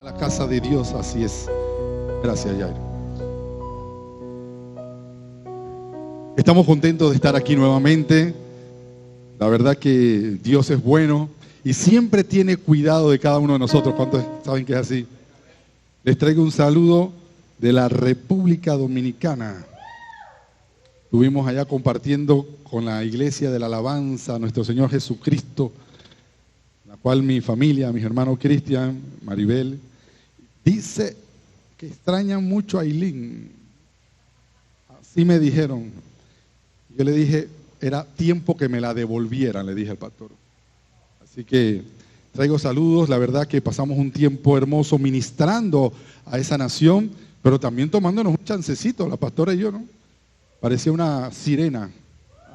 La casa de Dios, así es. Gracias, Jair. Estamos contentos de estar aquí nuevamente. La verdad que Dios es bueno y siempre tiene cuidado de cada uno de nosotros. ¿Cuántos saben que es así? Les traigo un saludo de la República Dominicana. Estuvimos allá compartiendo con la iglesia de la alabanza a nuestro Señor Jesucristo, la cual mi familia, mis hermanos Cristian, Maribel, dice que extrañan mucho a Ailín. Así me dijeron. Yo le dije, era tiempo que me la devolvieran, le dije al pastor. Así que traigo saludos. La verdad que pasamos un tiempo hermoso ministrando a esa nación, pero también tomándonos un chancecito, la pastora y yo, ¿no? Parecía una sirena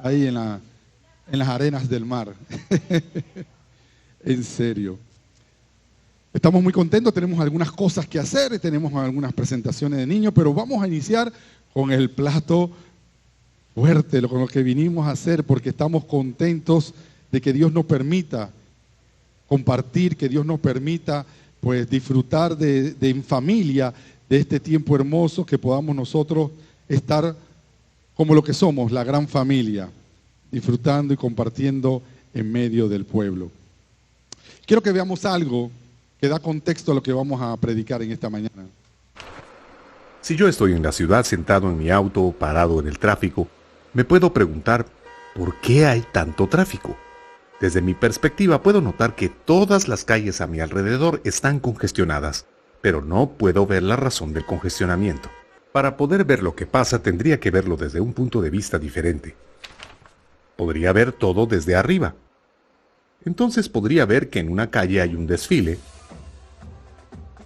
ahí en las arenas del mar. En serio. Estamos muy contentos, tenemos algunas cosas que hacer, tenemos algunas presentaciones de niños, pero vamos a iniciar con el plato fuerte, con lo que vinimos a hacer, porque estamos contentos de que Dios nos permita compartir, que Dios nos permita pues disfrutar en familia de este tiempo hermoso, que podamos nosotros estar como lo que somos, la gran familia, disfrutando y compartiendo en medio del pueblo. Quiero que veamos algo que da contexto a lo que vamos a predicar en esta mañana. Si yo estoy en la ciudad sentado en mi auto, parado en el tráfico, me puedo preguntar, ¿por qué hay tanto tráfico? Desde mi perspectiva puedo notar que todas las calles a mi alrededor están congestionadas, pero no puedo ver la razón del congestionamiento. Para poder ver lo que pasa tendría que verlo desde un punto de vista diferente. Podría ver todo desde arriba. Entonces podría ver que en una calle hay un desfile,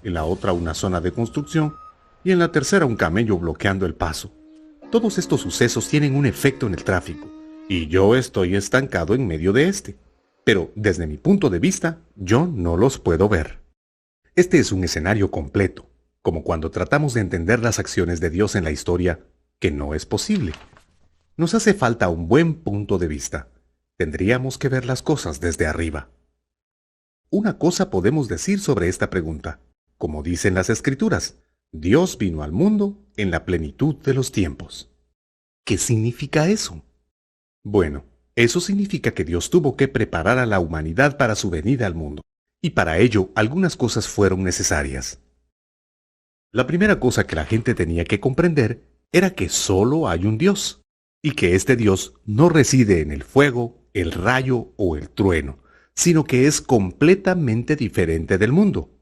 en la otra una zona de construcción y en la tercera un camello bloqueando el paso. Todos estos sucesos tienen un efecto en el tráfico y yo estoy estancado en medio de este. Pero desde mi punto de vista, yo no los puedo ver. Este es un escenario completo, como cuando tratamos de entender las acciones de Dios en la historia, que no es posible. Nos hace falta un buen punto de vista. Tendríamos que ver las cosas desde arriba. Una cosa podemos decir sobre esta pregunta. Como dicen las Escrituras, Dios vino al mundo en la plenitud de los tiempos. ¿Qué significa eso? Bueno, eso significa que Dios tuvo que preparar a la humanidad para su venida al mundo, y para ello algunas cosas fueron necesarias. La primera cosa que la gente tenía que comprender era que solo hay un Dios, y que este Dios no reside en el fuego, el rayo o el trueno, sino que es completamente diferente del mundo.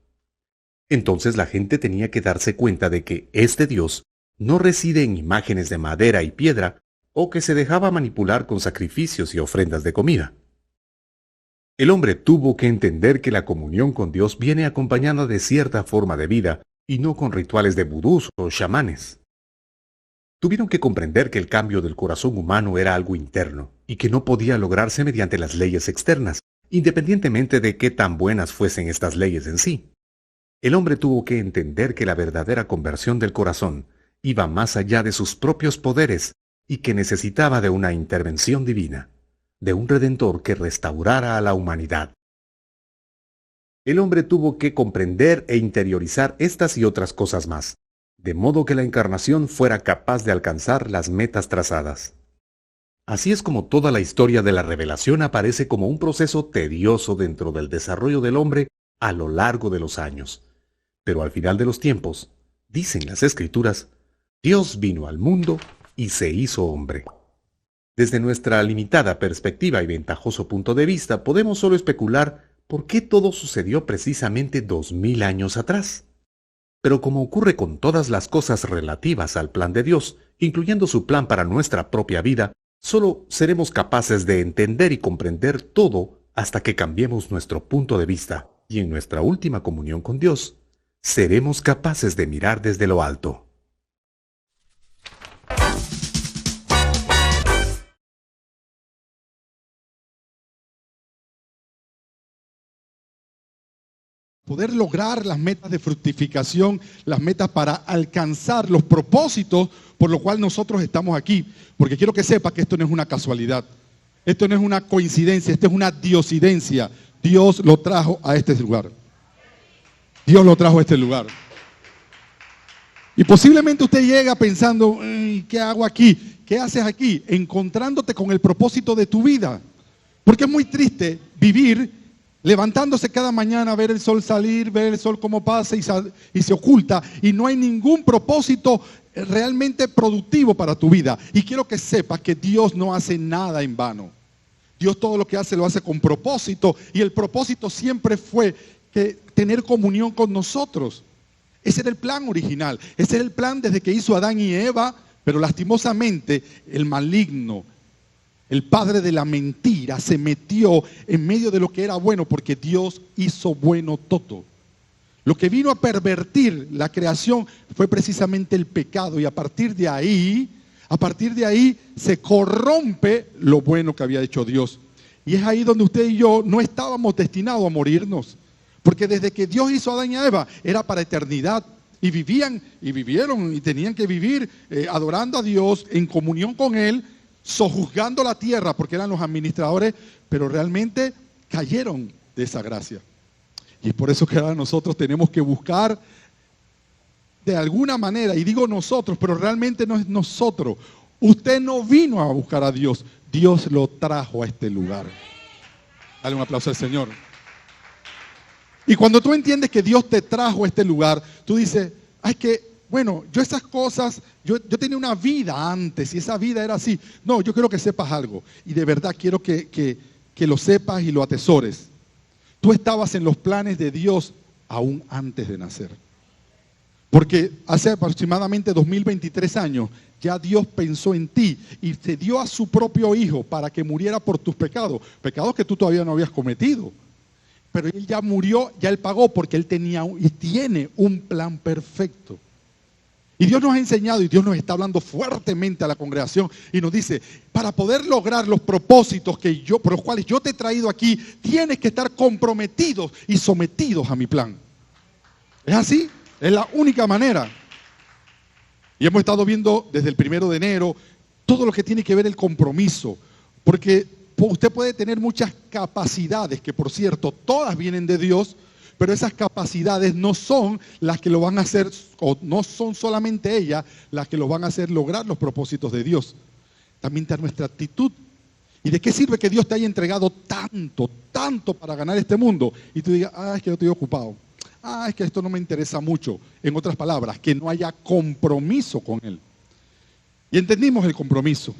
Entonces la gente tenía que darse cuenta de que este Dios no reside en imágenes de madera y piedra o que se dejaba manipular con sacrificios y ofrendas de comida. El hombre tuvo que entender que la comunión con Dios viene acompañada de cierta forma de vida y no con rituales de vudús o chamanes. Tuvieron que comprender que el cambio del corazón humano era algo interno y que no podía lograrse mediante las leyes externas, independientemente de qué tan buenas fuesen estas leyes en sí. El hombre tuvo que entender que la verdadera conversión del corazón iba más allá de sus propios poderes y que necesitaba de una intervención divina, de un redentor que restaurara a la humanidad. El hombre tuvo que comprender e interiorizar estas y otras cosas más, de modo que la encarnación fuera capaz de alcanzar las metas trazadas. Así es como toda la historia de la revelación aparece como un proceso tedioso dentro del desarrollo del hombre a lo largo de los años. Pero al final de los tiempos, dicen las Escrituras, Dios vino al mundo y se hizo hombre. Desde nuestra limitada perspectiva y ventajoso punto de vista, podemos solo especular por qué todo sucedió precisamente 2000 años atrás. Pero como ocurre con todas las cosas relativas al plan de Dios, incluyendo su plan para nuestra propia vida, solo seremos capaces de entender y comprender todo hasta que cambiemos nuestro punto de vista, y en nuestra última comunión con Dios, seremos capaces de mirar desde lo alto. Poder lograr las metas de fructificación, las metas para alcanzar los propósitos por lo cual nosotros estamos aquí. Porque quiero que sepa que esto no es una casualidad, esto no es una coincidencia, esto es una diosidencia. Dios lo trajo a este lugar. Dios lo trajo a este lugar. Y posiblemente usted llega pensando, ¿qué hago aquí? ¿Qué haces aquí? Encontrándote con el propósito de tu vida. Porque es muy triste vivir levantándose cada mañana, ver el sol salir, ver el sol cómo pasa y se oculta, y no hay ningún propósito realmente productivo para tu vida. Y quiero que sepas que Dios no hace nada en vano. Dios todo lo que hace lo hace con propósito, y el propósito siempre fue tener comunión con nosotros. Ese era el plan original, ese era el plan desde que hizo Adán y Eva, pero lastimosamente el maligno, el padre de la mentira, se metió en medio de lo que era bueno, porque Dios hizo bueno todo. Lo que vino a pervertir la creación fue precisamente el pecado, y a partir de ahí se corrompe lo bueno que había hecho Dios. Y es ahí donde usted y yo no estábamos destinados a morirnos, porque desde que Dios hizo a Adán y a Eva era para eternidad, y vivían y vivieron y tenían que vivir adorando a Dios, en comunión con Él, sojuzgando la tierra, porque eran los administradores, pero realmente cayeron de esa gracia. Y es por eso que ahora nosotros tenemos que buscar de alguna manera, y digo nosotros, pero realmente no es nosotros. Usted no vino a buscar a Dios, Dios lo trajo a este lugar. Dale un aplauso al Señor. Y cuando tú entiendes que Dios te trajo a este lugar, tú dices, ay, que bueno, yo esas cosas, yo tenía una vida antes y esa vida era así. No, yo quiero que sepas algo, y de verdad quiero que lo sepas y lo atesores. Tú estabas en los planes de Dios aún antes de nacer. Porque hace aproximadamente 2023 años ya Dios pensó en ti y te dio a su propio Hijo para que muriera por tus pecados, pecados que tú todavía no habías cometido. Pero Él ya murió, ya Él pagó, porque Él tenía y tiene un plan perfecto. Y Dios nos ha enseñado, y Dios nos está hablando fuertemente a la congregación, y nos dice, para poder lograr los propósitos por los cuales yo te he traído aquí, tienes que estar comprometidos y sometidos a mi plan. ¿Es así? Es la única manera. Y hemos estado viendo desde el 1 de enero todo lo que tiene que ver el compromiso, porque usted puede tener muchas capacidades, que por cierto, todas vienen de Dios, pero esas capacidades no son las que lo van a hacer, o no son solamente ellas las que lo van a hacer lograr los propósitos de Dios. También está nuestra actitud. ¿Y de qué sirve que Dios te haya entregado tanto para ganar este mundo? Y tú digas, es que yo estoy ocupado. Es que esto no me interesa mucho. En otras palabras, que no haya compromiso con Él. Y entendimos el compromiso.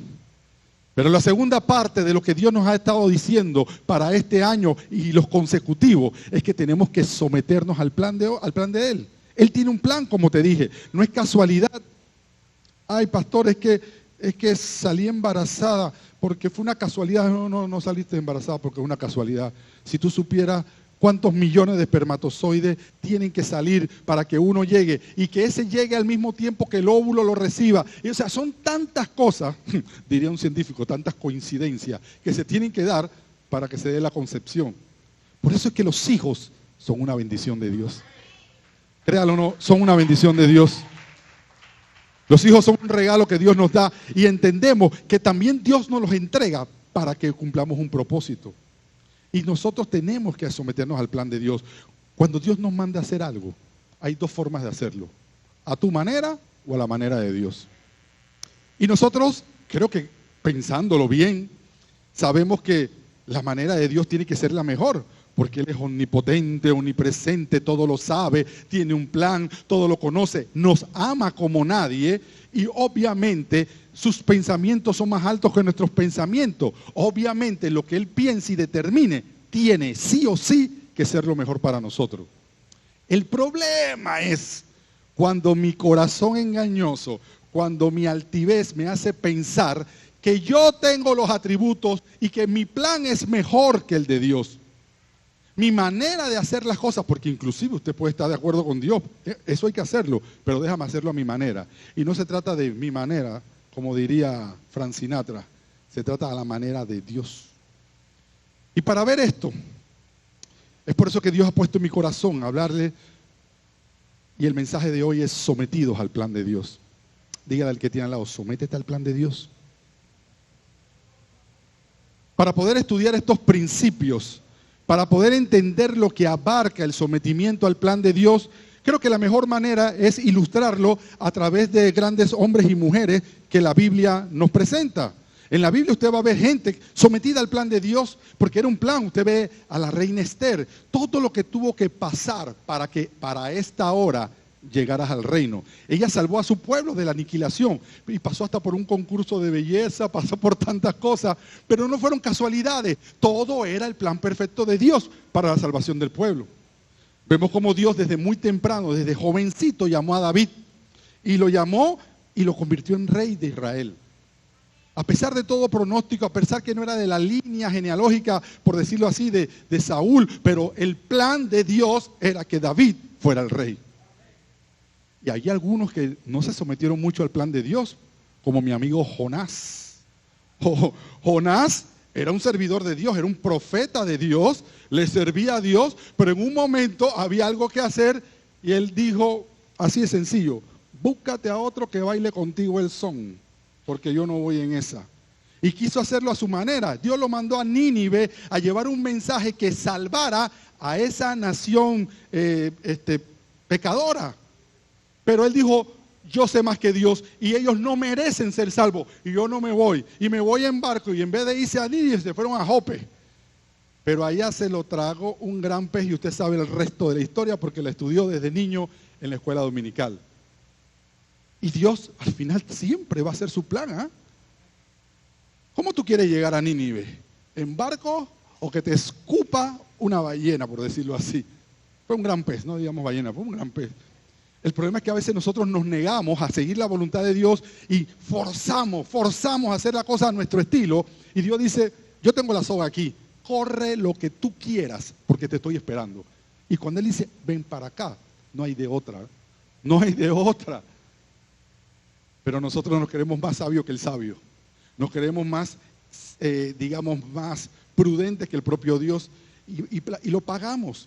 Pero la segunda parte de lo que Dios nos ha estado diciendo para este año y los consecutivos es que tenemos que someternos al plan de Él. Él tiene un plan, como te dije. No es casualidad. Ay, pastor, es que salí embarazada porque fue una casualidad. No saliste embarazada porque es una casualidad. Si tú supieras cuántos millones de espermatozoides tienen que salir para que uno llegue, y que ese llegue al mismo tiempo que el óvulo lo reciba. Y, o sea, son tantas cosas, diría un científico, tantas coincidencias que se tienen que dar para que se dé la concepción. Por eso es que los hijos son una bendición de Dios. Créalo o no, son una bendición de Dios. Los hijos son un regalo que Dios nos da, y entendemos que también Dios nos los entrega para que cumplamos un propósito. Y nosotros tenemos que someternos al plan de Dios. Cuando Dios nos manda a hacer algo, hay dos formas de hacerlo: a tu manera o a la manera de Dios. Y nosotros, creo que pensándolo bien, sabemos que la manera de Dios tiene que ser la mejor, porque Él es omnipotente, omnipresente, todo lo sabe, tiene un plan, todo lo conoce, nos ama como nadie, y obviamente sus pensamientos son más altos que nuestros pensamientos. Obviamente lo que Él piense y determine tiene sí o sí que ser lo mejor para nosotros. El problema es cuando mi corazón engañoso, cuando mi altivez me hace pensar que yo tengo los atributos y que mi plan es mejor que el de Dios. Mi manera de hacer las cosas, porque inclusive usted puede estar de acuerdo con Dios, eso hay que hacerlo, pero déjame hacerlo a mi manera. Y no se trata de mi manera, como diría Frank Sinatra, se trata de la manera de Dios. Y para ver esto, es por eso que Dios ha puesto en mi corazón a hablarle, y el mensaje de hoy es sometidos al plan de Dios. Dígale al que tiene al lado, sométete al plan de Dios. Para poder estudiar estos principios, Para poder entender lo que abarca el sometimiento al plan de Dios, creo que la mejor manera es ilustrarlo a través de grandes hombres y mujeres que la Biblia nos presenta. En la Biblia usted va a ver gente sometida al plan de Dios, porque era un plan. Usted ve a la reina Esther, todo lo que tuvo que pasar para que para esta hora llegaras al reino. Ella salvó a su pueblo de la aniquilación y pasó hasta por un concurso de belleza, pasó por tantas cosas, pero no fueron casualidades. Todo era el plan perfecto de Dios para la salvación del pueblo. Vemos cómo Dios desde muy temprano, desde jovencito, llamó a David y lo llamó y lo convirtió en rey de Israel. A pesar de todo pronóstico, a pesar que no era de la línea genealógica, por decirlo así, de Saúl, pero el plan de Dios era que David fuera el rey. Y hay algunos que no se sometieron mucho al plan de Dios, como mi amigo Jonás. Jonás era un servidor de Dios, era un profeta de Dios, le servía a Dios, pero en un momento había algo que hacer y él dijo, así de sencillo, búscate a otro que baile contigo el son, porque yo no voy en esa. Y quiso hacerlo a su manera. Dios lo mandó a Nínive a llevar un mensaje que salvara a esa nación pecadora. Pero él dijo, yo sé más que Dios y ellos no merecen ser salvos y yo no me voy. Y me voy en barco y en vez de irse a Nínive se fueron a Jope. Pero allá se lo tragó un gran pez y usted sabe el resto de la historia porque la estudió desde niño en la escuela dominical. Y Dios al final siempre va a hacer su plan, ¿eh? ¿Cómo tú quieres llegar a Nínive? ¿En barco o que te escupa una ballena, por decirlo así? Fue un gran pez, no digamos ballena, fue un gran pez. El problema es que a veces nosotros nos negamos a seguir la voluntad de Dios y forzamos a hacer la cosa a nuestro estilo. Y Dios dice, yo tengo la soga aquí, corre lo que tú quieras porque te estoy esperando. Y cuando Él dice, ven para acá, no hay de otra, no hay de otra. Pero nosotros nos queremos más sabios que el sabio. Nos queremos más, más prudentes que el propio Dios y lo pagamos.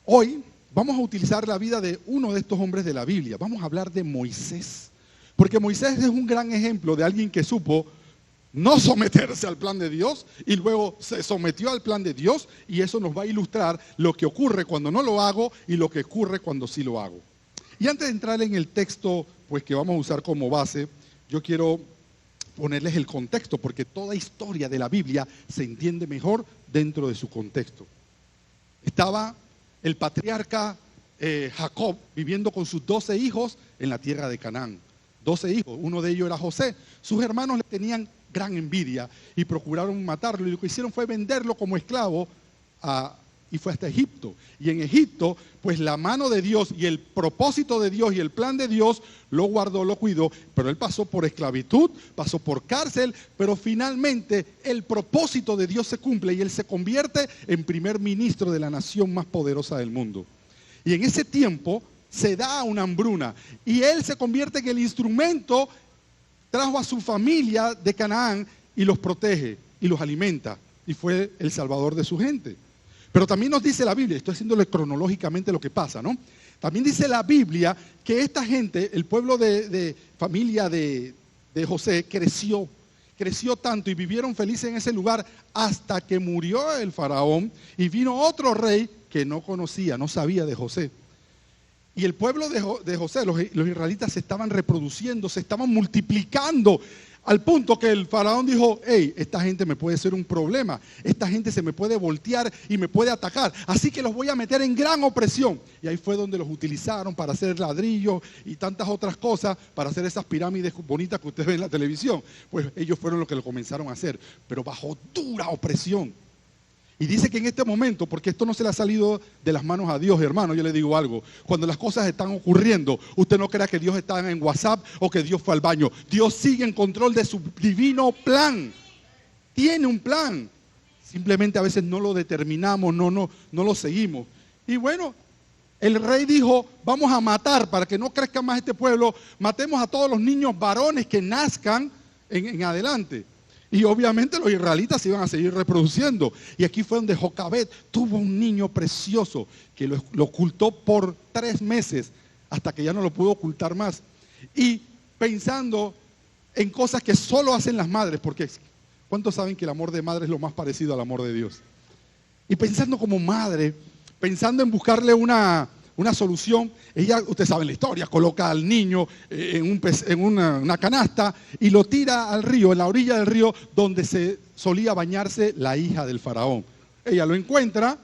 Hoy vamos a utilizar la vida de uno de estos hombres de la Biblia. Vamos a hablar de Moisés. Porque Moisés es un gran ejemplo de alguien que supo no someterse al plan de Dios y luego se sometió al plan de Dios, y eso nos va a ilustrar lo que ocurre cuando no lo hago y lo que ocurre cuando sí lo hago. Y antes de entrar en el texto pues que vamos a usar como base, yo quiero ponerles el contexto, porque toda historia de la Biblia se entiende mejor dentro de su contexto. Estaba el patriarca Jacob viviendo con sus 12 hijos en la tierra de Canaán. 12 hijos, uno de ellos era José. Sus hermanos le tenían gran envidia y procuraron matarlo, y lo que hicieron fue venderlo como esclavo y fue hasta Egipto. Y en Egipto, pues la mano de Dios y el propósito de Dios y el plan de Dios lo guardó, lo cuidó, pero él pasó por esclavitud, pasó por cárcel, pero finalmente el propósito de Dios se cumple y él se convierte en primer ministro de la nación más poderosa del mundo. Y en ese tiempo se da una hambruna y él se convierte en el instrumento, trajo a su familia de Canaán y los protege y los alimenta, y fue el salvador de su gente. Pero también nos dice la Biblia, estoy haciéndole cronológicamente lo que pasa, ¿no? También dice la Biblia que esta gente, el pueblo de familia de José, creció tanto y vivieron felices en ese lugar hasta que murió el faraón y vino otro rey que no conocía, no sabía de José. Y el pueblo de José, los israelitas, se estaban reproduciendo, se estaban multiplicando, al punto que el faraón dijo, hey, esta gente me puede ser un problema, esta gente se me puede voltear y me puede atacar, así que los voy a meter en gran opresión. Y ahí fue donde los utilizaron para hacer ladrillos y tantas otras cosas, para hacer esas pirámides bonitas que ustedes ven en la televisión. Pues ellos fueron los que lo comenzaron a hacer, pero bajo dura opresión. Y dice que en este momento, porque esto no se le ha salido de las manos a Dios, hermano, yo le digo algo, cuando las cosas están ocurriendo, usted no crea que Dios está en WhatsApp o que Dios fue al baño. Dios sigue en control de su divino plan. Tiene un plan. Simplemente a veces no lo determinamos, no lo seguimos. Y bueno, el rey dijo, vamos a matar, para que no crezca más este pueblo, matemos a todos los niños varones que nazcan en adelante. Y obviamente los israelitas se iban a seguir reproduciendo. Y aquí fue donde Jocabed tuvo un niño precioso que lo ocultó por 3 meses hasta que ya no lo pudo ocultar más. Y pensando en cosas que solo hacen las madres, porque ¿cuántos saben que el amor de madre es lo más parecido al amor de Dios? Y pensando como madre, pensando en buscarle una solución, ella, ustedes saben la historia, coloca al niño en una canasta y lo tira al río, en la orilla del río donde se solía bañarse la hija del faraón. Ella lo encuentra,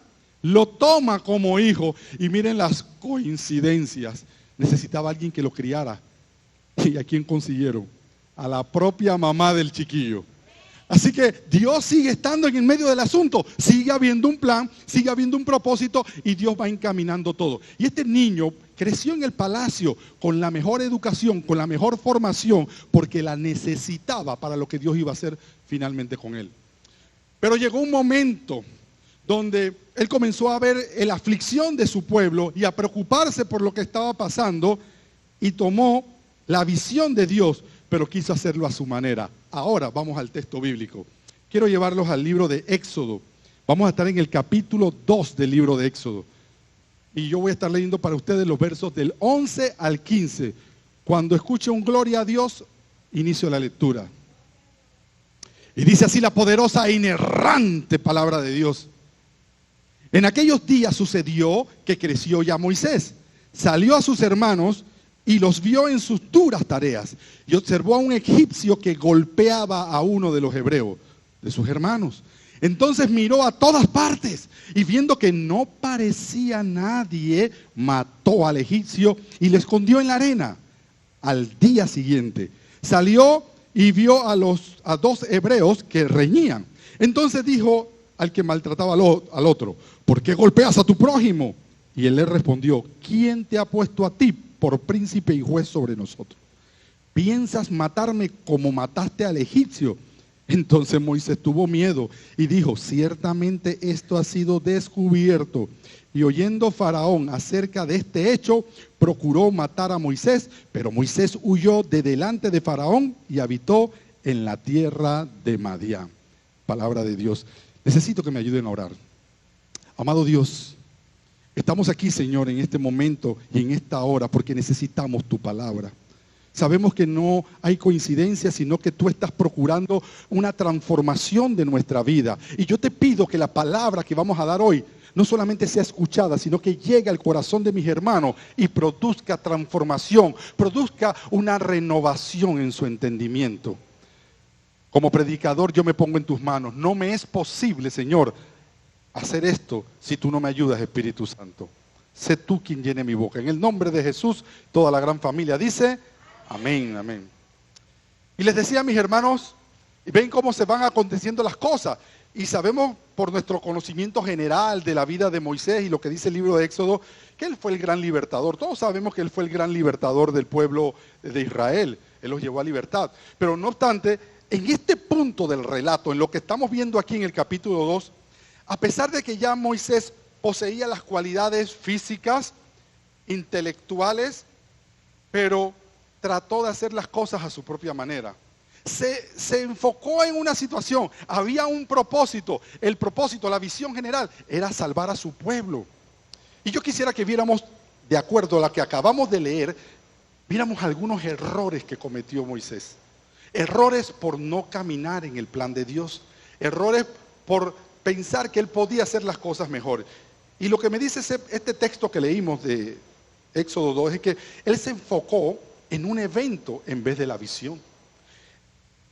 lo toma como hijo y miren las coincidencias. Necesitaba alguien que lo criara. ¿Y a quién consiguieron? A la propia mamá del chiquillo. Así que Dios sigue estando en el medio del asunto, sigue habiendo un plan, sigue habiendo un propósito y Dios va encaminando todo. Y este niño creció en el palacio con la mejor educación, con la mejor formación, porque la necesitaba para lo que Dios iba a hacer finalmente con él. Pero llegó un momento donde él comenzó a ver la aflicción de su pueblo y a preocuparse por lo que estaba pasando y tomó la visión de Dios, pero quiso hacerlo a su manera. Ahora vamos al texto bíblico. Quiero llevarlos al libro de Éxodo. Vamos a estar en el capítulo 2 del libro de Éxodo. Y yo voy a estar leyendo para ustedes los versos del 11 al 15. Cuando escuche un gloria a Dios, inicio la lectura. Y dice así la poderosa e inerrante palabra de Dios. En aquellos días sucedió que creció ya Moisés. Salió a sus hermanos y los vio en sus duras tareas. Y observó a un egipcio que golpeaba a uno de los hebreos, de sus hermanos. Entonces miró a todas partes y viendo que no parecía nadie, mató al egipcio y le escondió en la arena. Al día siguiente salió y vio a dos hebreos que reñían. Entonces dijo al que maltrataba al otro: ¿por qué golpeas a tu prójimo? Y él le respondió: ¿quién te ha puesto a ti por príncipe y juez sobre nosotros? ¿Piensas matarme como mataste al egipcio? Entonces Moisés tuvo miedo y dijo: ciertamente esto ha sido descubierto. Y oyendo Faraón acerca de este hecho, procuró matar a Moisés, pero Moisés huyó de delante de Faraón y habitó en la tierra de Madián. Palabra de Dios. Necesito que me ayuden a orar. Amado Dios, estamos aquí, Señor, en este momento y en esta hora porque necesitamos tu palabra. Sabemos que no hay coincidencia, sino que tú estás procurando una transformación de nuestra vida. Y yo te pido que la palabra que vamos a dar hoy no solamente sea escuchada, sino que llegue al corazón de mis hermanos y produzca transformación, produzca una renovación en su entendimiento. Como predicador yo me pongo en tus manos. No me es posible, Señor, hacer esto si tú no me ayudas, Espíritu Santo. Sé tú quien llene mi boca. En el nombre de Jesús, toda la gran familia dice amén, amén. Y les decía a mis hermanos, ven cómo se van aconteciendo las cosas. Y sabemos por nuestro conocimiento general de la vida de Moisés y lo que dice el libro de Éxodo, que él fue el gran libertador. Todos sabemos que él fue el gran libertador del pueblo de Israel. Él los llevó a libertad. Pero no obstante, en este punto del relato, en lo que estamos viendo aquí en el capítulo 2, a pesar de que ya Moisés poseía las cualidades físicas, intelectuales, pero trató de hacer las cosas a su propia manera. Se enfocó en una situación, había un propósito. El propósito, la visión general, era salvar a su pueblo. Y yo quisiera que viéramos, de acuerdo a la que acabamos de leer, viéramos algunos errores que cometió Moisés. Errores por no caminar en el plan de Dios. Errores por pensar que él podía hacer las cosas mejor. Y lo que me dice este texto que leímos de Éxodo 2 es que él se enfocó en un evento en vez de la visión.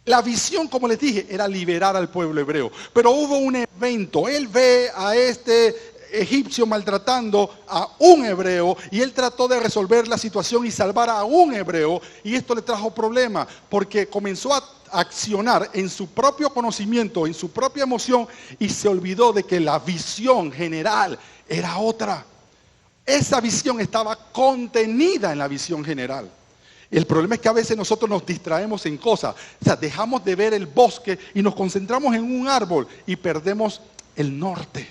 La visión, como les dije, era liberar al pueblo hebreo. Pero hubo un evento. Él ve a este egipcio maltratando a un hebreo y él trató de resolver la situación y salvar a un hebreo. Y esto le trajo problemas porque comenzó a accionar en su propio conocimiento, en su propia emoción y se olvidó de que la visión general era otra. Esa visión estaba contenida en la visión general. El problema es que a veces nosotros nos distraemos en cosas, o sea, dejamos de ver el bosque y nos concentramos en un árbol y perdemos el norte.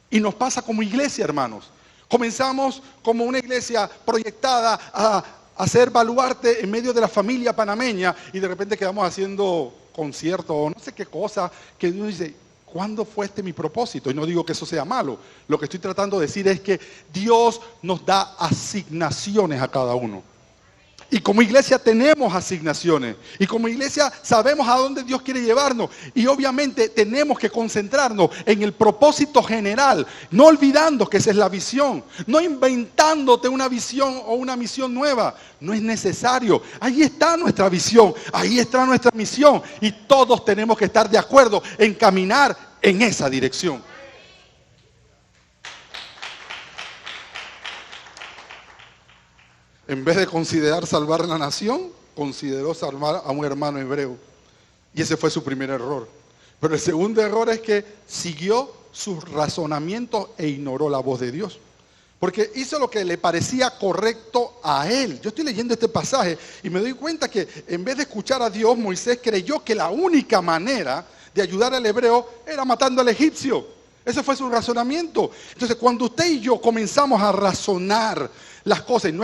Y nos pasa como iglesia, hermanos. Comenzamos como una iglesia proyectada a ser baluarte en medio de la familia panameña y de repente quedamos haciendo conciertos o no sé qué cosa que uno dice, ¿cuándo fue mi propósito? Y no digo que eso sea malo. Lo que estoy tratando de decir es que Dios nos da asignaciones a cada uno. Y como iglesia tenemos asignaciones. Y como iglesia sabemos a dónde Dios quiere llevarnos. Y obviamente tenemos que concentrarnos en el propósito general. No olvidando que esa es la visión. No inventándote una visión o una misión nueva. No es necesario. Ahí está nuestra visión. Ahí está nuestra misión. Y todos tenemos que estar de acuerdo en caminar en esa dirección. En vez de considerar salvar a la nación, consideró salvar a un hermano hebreo. Y ese fue su primer error. Pero el segundo error es que siguió sus razonamientos e ignoró la voz de Dios. Porque hizo lo que le parecía correcto a él. Yo estoy leyendo este pasaje y me doy cuenta que en vez de escuchar a Dios, Moisés creyó que la única manera de ayudar al hebreo era matando al egipcio. Ese fue su razonamiento. Entonces, cuando usted y yo comenzamos a razonar las cosas, y no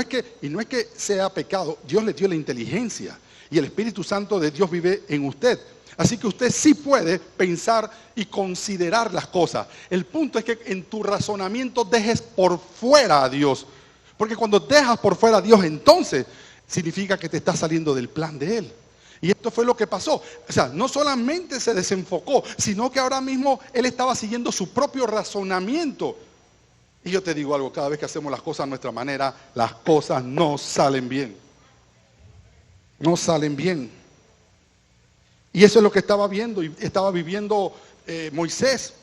es que sea pecado, Dios le dio la inteligencia y el Espíritu Santo de Dios vive en usted. Así que usted sí puede pensar y considerar las cosas. El punto es que en tu razonamiento dejes por fuera a Dios. Porque cuando dejas por fuera a Dios, entonces significa que te estás saliendo del plan de Él. Y esto fue lo que pasó. O sea, no solamente se desenfocó, sino que ahora mismo él estaba siguiendo su propio razonamiento. Y yo te digo algo, cada vez que hacemos las cosas a nuestra manera, las cosas no salen bien. No salen bien. Y eso es lo que estaba viendo y estaba viviendo Moisés.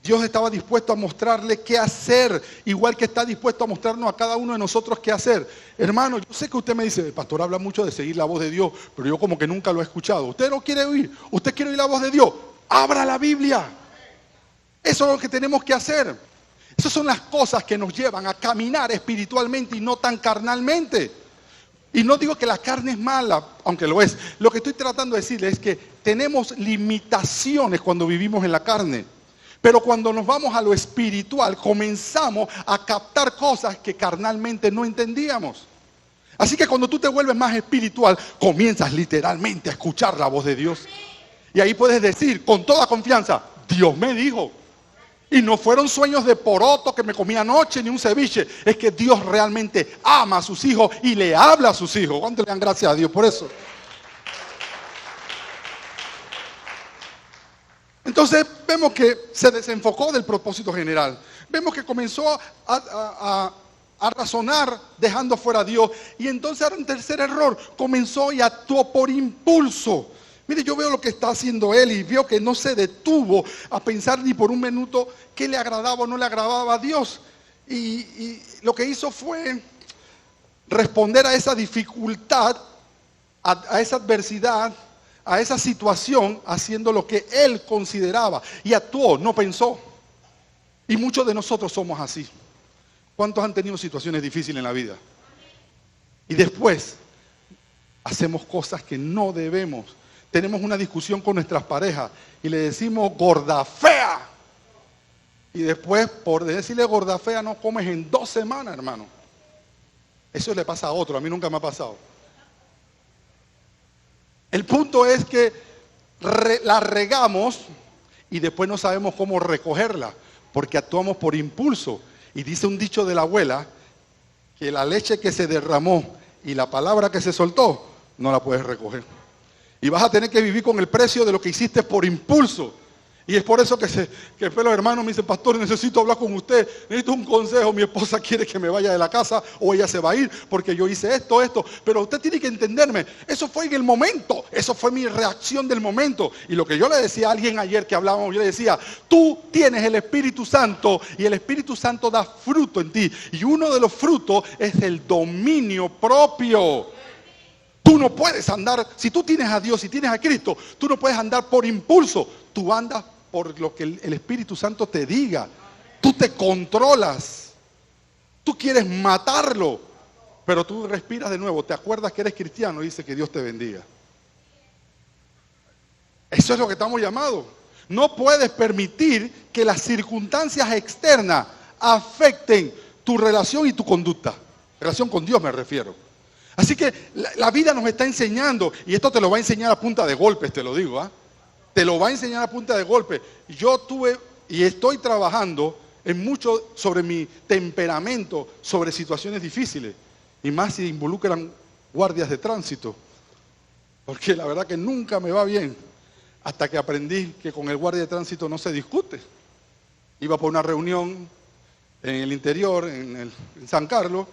Dios estaba dispuesto a mostrarle qué hacer, igual que está dispuesto a mostrarnos a cada uno de nosotros qué hacer. Hermano, yo sé que usted me dice, el pastor habla mucho de seguir la voz de Dios, pero yo como que nunca lo he escuchado. Usted no quiere oír, usted quiere oír la voz de Dios. Abra la Biblia. Eso es lo que tenemos que hacer. Esas son las cosas que nos llevan a caminar espiritualmente y no tan carnalmente. Y no digo que la carne es mala, aunque lo es. Lo que estoy tratando de decirle es que tenemos limitaciones cuando vivimos en la carne. Pero cuando nos vamos a lo espiritual, comenzamos a captar cosas que carnalmente no entendíamos. Así que cuando tú te vuelves más espiritual, comienzas literalmente a escuchar la voz de Dios. Y ahí puedes decir con toda confianza, Dios me dijo. Y no fueron sueños de poroto que me comí anoche ni un ceviche. Es que Dios realmente ama a sus hijos y le habla a sus hijos. ¿Cuánto le dan gracias a Dios por eso? Entonces vemos que se desenfocó del propósito general. Vemos que comenzó a razonar dejando fuera a Dios. Y entonces era un tercer error. Comenzó y actuó por impulso. Mire, yo veo lo que está haciendo él y veo que no se detuvo a pensar ni por un minuto qué le agradaba o no le agradaba a Dios. Y lo que hizo fue responder a esa dificultad, a esa adversidad, a esa situación, haciendo lo que él consideraba. Y actuó, no pensó. Y muchos de nosotros somos así. ¿Cuántos han tenido situaciones difíciles en la vida? Y después hacemos cosas que no debemos. Tenemos una discusión con nuestras parejas y le decimos gorda fea. Y después, por decirle gorda fea, no comes en 2 semanas, hermano. Eso le pasa a otro, a mí nunca me ha pasado. El punto es que la regamos y después no sabemos cómo recogerla, porque actuamos por impulso. Y dice un dicho de la abuela, que la leche que se derramó y la palabra que se soltó, no la puedes recoger. Y vas a tener que vivir con el precio de lo que hiciste por impulso. Y es por eso que después los hermanos me dicen, pastor, necesito hablar con usted, necesito un consejo, mi esposa quiere que me vaya de la casa o ella se va a ir porque yo hice esto, pero usted tiene que entenderme, eso fue en el momento, eso fue mi reacción del momento. Y lo que yo le decía a alguien ayer que hablábamos, yo le decía, tú tienes el Espíritu Santo y el Espíritu Santo da fruto en ti. Y uno de los frutos es el dominio propio. Tú no puedes andar, si tú tienes a Dios, si tienes a Cristo, tú no puedes andar por impulso. Tú andas por lo que el Espíritu Santo te diga. Tú te controlas. Tú quieres matarlo, pero tú respiras de nuevo. Te acuerdas que eres cristiano y dice que Dios te bendiga. Eso es lo que estamos llamados. No puedes permitir que las circunstancias externas afecten tu relación y tu conducta. Relación con Dios me refiero. Así que la vida nos está enseñando, y esto te lo va a enseñar a punta de golpes, te lo digo, ¿ah? Te lo va a enseñar a punta de golpes. Yo tuve y estoy trabajando en mucho sobre mi temperamento, sobre situaciones difíciles, y más si involucran guardias de tránsito, porque la verdad que nunca me va bien, hasta que aprendí que con el guardia de tránsito no se discute. Iba por una reunión en el interior, en San Carlos,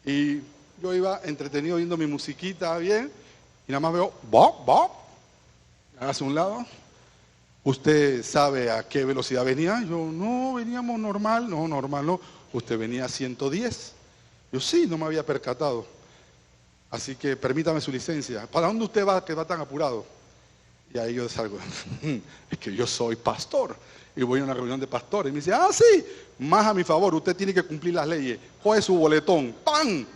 y yo iba entretenido viendo mi musiquita bien, y nada más veo, ¡bop! Hágase un lado. ¿Usted sabe a qué velocidad venía? Yo, no, veníamos normal. No, normal no. Usted venía a 110. Yo, sí, no me había percatado. Así que permítame su licencia. ¿Para dónde usted va que va tan apurado? Y ahí yo salgo. Es que yo soy pastor. Y voy a una reunión de pastores. Y me dice, sí, más a mi favor, usted tiene que cumplir las leyes. Coge su boletón. ¡Pam!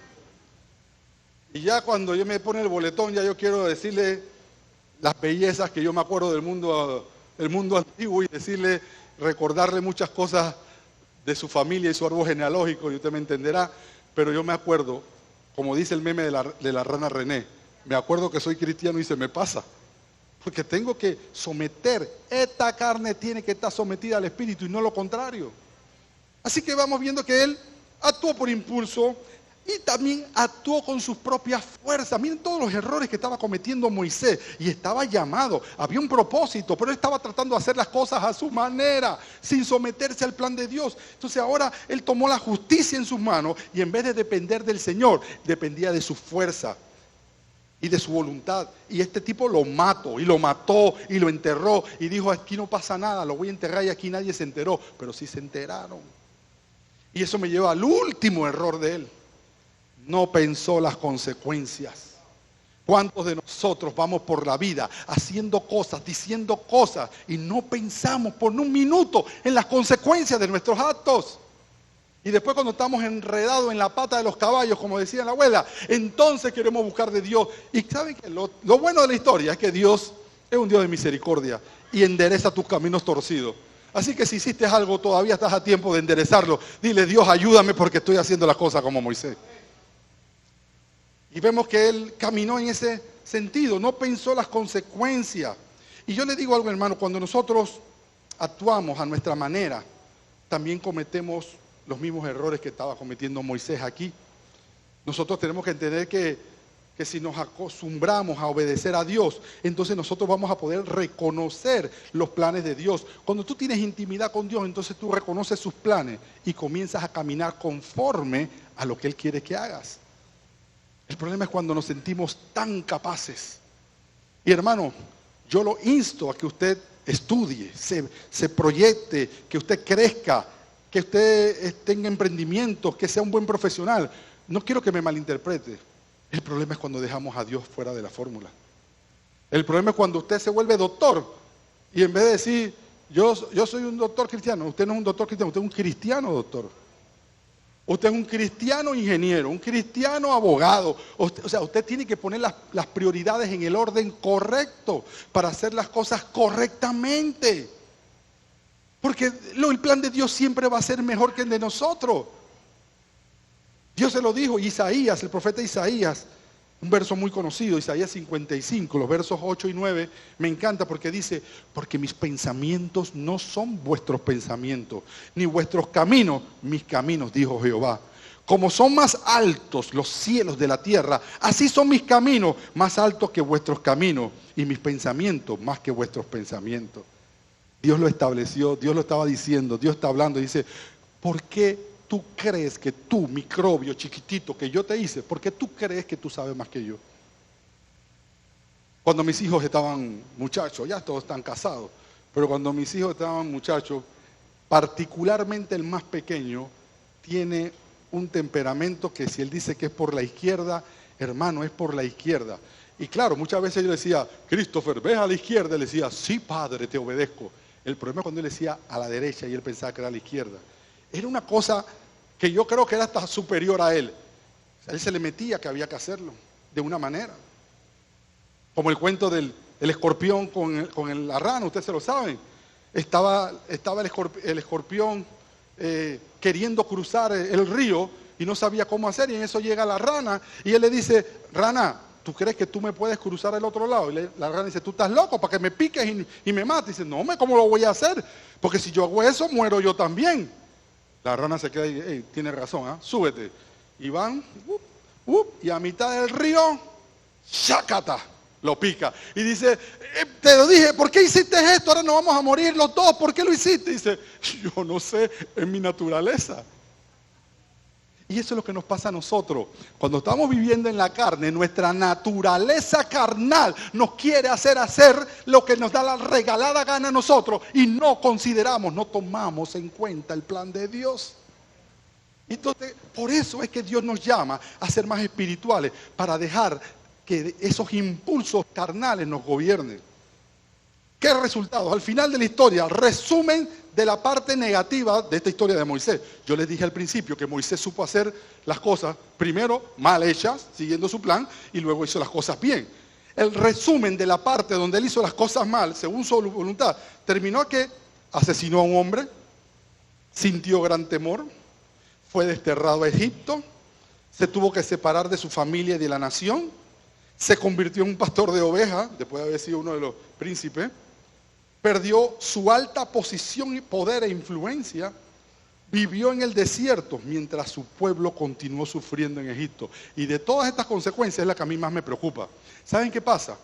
Y ya cuando yo me pone el boletón, ya yo quiero decirle las bellezas que yo me acuerdo del mundo antiguo y decirle, recordarle muchas cosas de su familia y su árbol genealógico, y usted me entenderá, pero yo me acuerdo, como dice el meme de la rana René, me acuerdo que soy cristiano y se me pasa, porque tengo que someter, esta carne tiene que estar sometida al Espíritu y no lo contrario. Así que vamos viendo que él actuó por impulso, y también actuó con sus propias fuerzas. Miren todos los errores que estaba cometiendo Moisés. Y estaba llamado, había un propósito, pero él estaba tratando de hacer las cosas a su manera, sin someterse al plan de Dios. Entonces ahora él tomó la justicia en sus manos y en vez de depender del Señor, dependía de su fuerza y de su voluntad. Y este tipo lo mató y lo enterró y dijo, aquí no pasa nada, lo voy a enterrar, y aquí nadie se enteró. Pero sí se enteraron. Y eso me lleva al último error de él. No pensó las consecuencias. ¿Cuántos de nosotros vamos por la vida haciendo cosas, diciendo cosas, y no pensamos por un minuto en las consecuencias de nuestros actos? Y después, cuando estamos enredados en la pata de los caballos, como decía la abuela, entonces queremos buscar de Dios. Y ¿saben qué? Lo bueno de la historia es que Dios es un Dios de misericordia y endereza tus caminos torcidos. Así que si hiciste algo, todavía estás a tiempo de enderezarlo. Dile, Dios, ayúdame porque estoy haciendo las cosas como Moisés. Y vemos que él caminó en ese sentido, no pensó las consecuencias. Y yo le digo algo, hermano, cuando nosotros actuamos a nuestra manera, también cometemos los mismos errores que estaba cometiendo Moisés aquí. Nosotros tenemos que entender que si nos acostumbramos a obedecer a Dios, entonces nosotros vamos a poder reconocer los planes de Dios. Cuando tú tienes intimidad con Dios, entonces tú reconoces sus planes y comienzas a caminar conforme a lo que Él quiere que hagas. El problema es cuando nos sentimos tan capaces. Y hermano, yo lo insto a que usted estudie, se proyecte, que usted crezca, que usted tenga emprendimientos, que sea un buen profesional. No quiero que me malinterprete. El problema es cuando dejamos a Dios fuera de la fórmula. El problema es cuando usted se vuelve doctor y en vez de decir, yo soy un doctor cristiano, usted no es un doctor cristiano, usted es un cristiano doctor. Usted es un cristiano ingeniero, un cristiano abogado. Usted tiene que poner las prioridades en el orden correcto para hacer las cosas correctamente. Porque el plan de Dios siempre va a ser mejor que el de nosotros. Dios se lo dijo, Isaías, el profeta Isaías, un verso muy conocido, Isaías 55, los versos 8 y 9, me encanta porque dice, porque mis pensamientos no son vuestros pensamientos, ni vuestros caminos, mis caminos, dijo Jehová. Como son más altos los cielos de la tierra, así son mis caminos más altos que vuestros caminos, y mis pensamientos más que vuestros pensamientos. Dios lo estableció, Dios lo estaba diciendo, Dios está hablando y dice, ¿por qué tú crees que tú, microbio chiquitito que yo te hice, por qué tú crees que tú sabes más que yo? Cuando mis hijos estaban muchachos, ya todos están casados, pero cuando mis hijos estaban muchachos, particularmente el más pequeño, tiene un temperamento que si él dice que es por la izquierda, hermano, es por la izquierda. Y claro, muchas veces yo le decía, Christopher, ves a la izquierda, y le decía, sí padre, te obedezco. El problema es cuando él decía a la derecha y él pensaba que era a la izquierda. Era una cosa que yo creo que era hasta superior a él. A él se le metía que había que hacerlo, de una manera. Como el cuento del escorpión con la rana, ustedes se lo saben. Estaba el escorpión queriendo cruzar el río y no sabía cómo hacer, y en eso llega la rana y él le dice, rana, ¿tú crees que tú me puedes cruzar al otro lado? Y la rana dice, ¿tú estás loco para que me piques y me mates? Y dice, no, ¿cómo lo voy a hacer? Porque si yo hago eso, muero yo también. La rana se queda y tiene razón, súbete. Y van Y a mitad del río, ¡shakata! Lo pica. Y dice, te lo dije, ¿por qué hiciste esto? Ahora nos vamos a morir los dos. ¿Por qué lo hiciste? Dice, yo no sé, es mi naturaleza. Y eso es lo que nos pasa a nosotros. Cuando estamos viviendo en la carne, nuestra naturaleza carnal nos quiere hacer lo que nos da la regalada gana a nosotros. Y no consideramos, no tomamos en cuenta el plan de Dios. Entonces, por eso es que Dios nos llama a ser más espirituales, para dejar que esos impulsos carnales nos gobiernen. ¿Qué resultados? Al final de la historia, resumen de la parte negativa de esta historia de Moisés. Yo les dije al principio que Moisés supo hacer las cosas, primero mal hechas, siguiendo su plan, y luego hizo las cosas bien. El resumen de la parte donde él hizo las cosas mal, según su voluntad, terminó que asesinó a un hombre, sintió gran temor, fue desterrado a Egipto, se tuvo que separar de su familia y de la nación, se convirtió en un pastor de ovejas, después de haber sido uno de los príncipes, perdió su alta posición y poder e influencia, vivió en el desierto mientras su pueblo continuó sufriendo en Egipto. Y de todas estas consecuencias es la que a mí más me preocupa. ¿Saben qué pasa?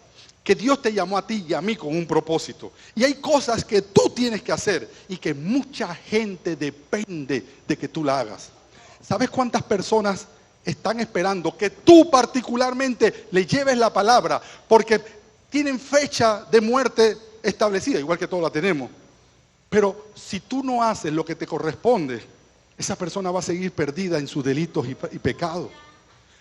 Que Dios te llamó a ti y a mí con un propósito. Y hay cosas que tú tienes que hacer y que mucha gente depende de que tú la hagas. ¿Sabes cuántas personas están esperando que tú particularmente le lleves la palabra? Porque tienen fecha de muerte establecida, igual que todos la tenemos. Pero si tú no haces lo que te corresponde, esa persona va a seguir perdida en sus delitos y pecados.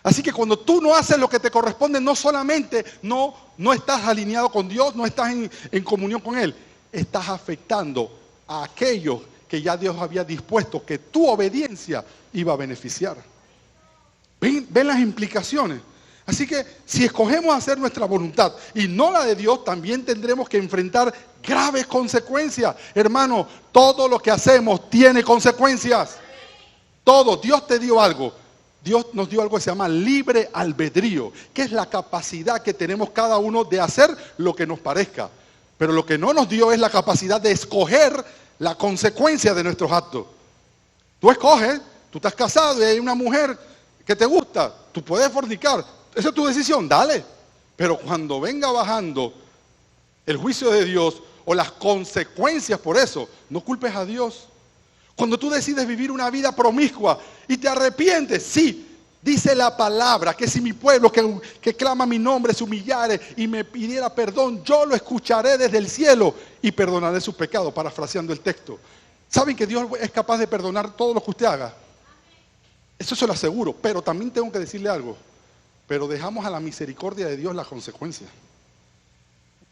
Así que cuando tú no haces lo que te corresponde, no solamente no estás alineado con Dios, no estás en comunión con Él, estás afectando a aquellos que ya Dios había dispuesto que tu obediencia iba a beneficiar. ¿Ven las implicaciones? Así que si escogemos hacer nuestra voluntad y no la de Dios, también tendremos que enfrentar graves consecuencias. Hermano, todo lo que hacemos tiene consecuencias. Todo. Dios te dio algo. Dios nos dio algo que se llama libre albedrío, que es la capacidad que tenemos cada uno de hacer lo que nos parezca. Pero lo que no nos dio es la capacidad de escoger la consecuencia de nuestros actos. Tú escoges, tú estás casado y hay una mujer que te gusta, tú puedes fornicar. Esa es tu decisión, dale. Pero cuando venga bajando el juicio de Dios o las consecuencias por eso, no culpes a Dios. Cuando tú decides vivir una vida promiscua y te arrepientes, sí, dice la palabra que si mi pueblo que clama mi nombre se humillare y me pidiera perdón, yo lo escucharé desde el cielo y perdonaré sus pecados, parafraseando el texto. ¿Saben que Dios es capaz de perdonar todo lo que usted haga? Eso se lo aseguro, pero también tengo que decirle algo. Pero dejamos a la misericordia de Dios las consecuencias.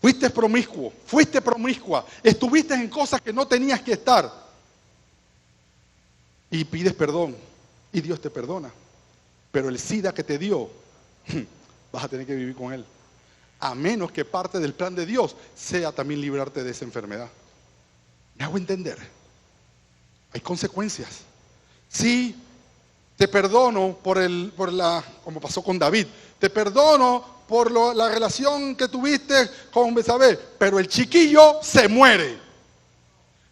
Fuiste promiscuo, fuiste promiscua, estuviste en cosas que no tenías que estar. Y pides perdón, y Dios te perdona. Pero el SIDA que te dio, vas a tener que vivir con él. A menos que parte del plan de Dios sea también librarte de esa enfermedad. ¿Me hago entender? Hay consecuencias. Sí. Te perdono como pasó con David, te perdono por la relación que tuviste con Betsabé, pero el chiquillo se muere.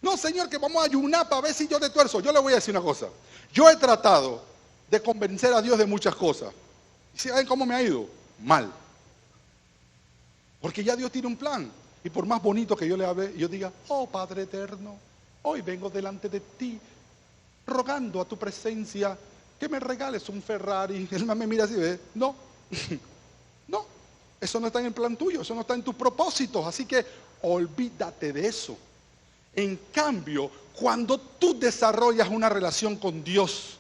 No, Señor, que vamos a ayunar para ver si yo te tuerzo. Yo le voy a decir una cosa. Yo he tratado de convencer a Dios de muchas cosas. ¿Y saben cómo me ha ido? Mal. Porque ya Dios tiene un plan. Y por más bonito que yo le hable, yo diga, oh Padre eterno, hoy vengo delante de ti, rogando a tu presencia que me regales un Ferrari. Él me mira así, ¿ves? No, no, eso no está en el plan tuyo, eso no está en tus propósitos, así que olvídate de eso. En cambio, cuando tú desarrollas una relación con Dios